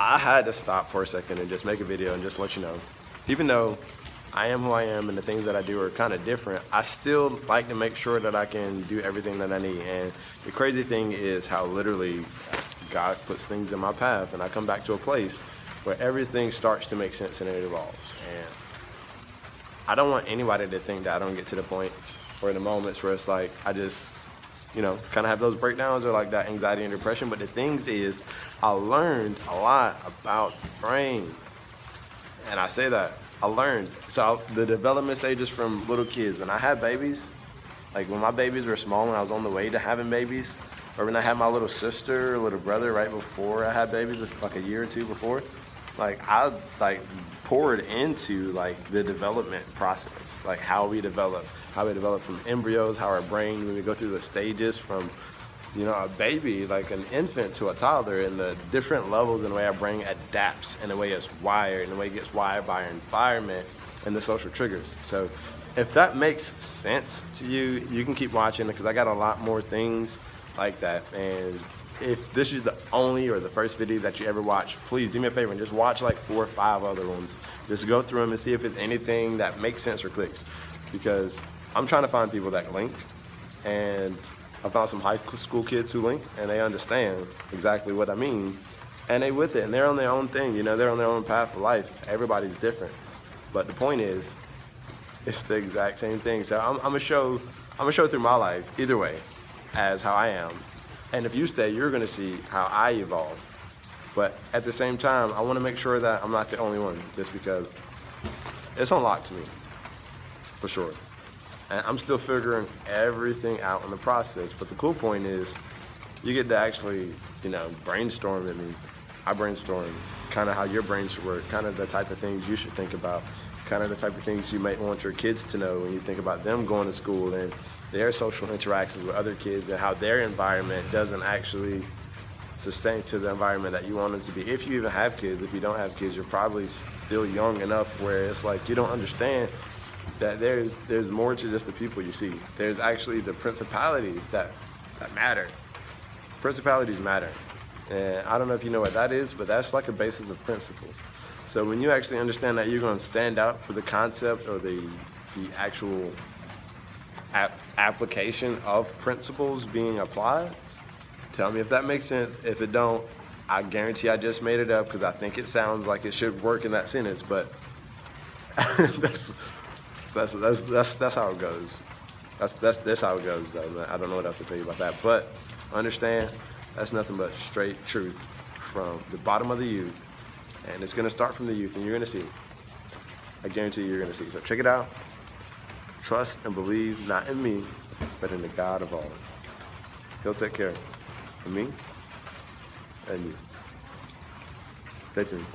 I had to stop for a second and just make a video and just let you know, even though I am who I am and the things that I do are kind of different, I still like to make sure that I can do everything that I need. And the crazy thing is how literally God puts things in my path and I come back to a place where everything starts to make sense and it evolves. And I don't want anybody to think that I don't get to the points or the moments where it's like I just, you know, kind of have those breakdowns or like that anxiety and depression. But the things is, I learned a lot about the brain. And I say that, I learned. So the development stages from little kids, when I had babies, like when my babies were small and I was on the way to having babies, or when I had my little sister or little brother right before I had babies, like a year or two before, like I poured into like the development process, like how we develop from embryos, how our brain, when we go through the stages from, you know, a baby, like an infant to a toddler, and the different levels in the way our brain adapts and the way it's wired and the way it gets wired by our environment and the social triggers. So if that makes sense to you, you can keep watching because I got a lot more things like that. And if this is the only or the first video that you ever watch, please do me a favor and just watch like 4 or 5 other ones. Just go through them and see if it's anything that makes sense or clicks, because I'm trying to find people that link, and I found some high school kids who link and they understand exactly what I mean and they with it and they're on their own thing, you know, they're on their own path of life. Everybody's different. But the point is, it's the exact same thing. So I'm gonna show through my life either way as how I am. And if you stay, you're gonna see how I evolve. But at the same time, I wanna make sure that I'm not the only one, just because it's unlocked to me, for sure. And I'm still figuring everything out in the process. But the cool point is, you get to actually, you know, brainstorm with me. I brainstorm kind of how your brain should work, kind of the type of things you should think about, kind of the type of things you might want your kids to know when you think about them going to school and their social interactions with other kids and how their environment doesn't actually sustain to the environment that you want them to be. If you even have kids, if you don't have kids, you're probably still young enough where it's like you don't understand that there's more to just the people you see. There's actually the principalities that matter. Principalities matter. And I don't know if you know what that is, but that's like a basis of principles. So when you actually understand that you're going to stand out for the concept or the actual application of principles being applied, tell me if that makes sense. If it don't, I guarantee I just made it up because I think it sounds like it should work in that sentence, but that's how it goes. That's how it goes, though. I don't know what else to tell you about that, but understand that's nothing but straight truth from the bottom of the youth, and it's gonna start from the youth, and you're gonna see. I guarantee you're gonna see. So check it out. Trust and believe not in me, but in the God of all. He'll take care of me and you. Stay tuned.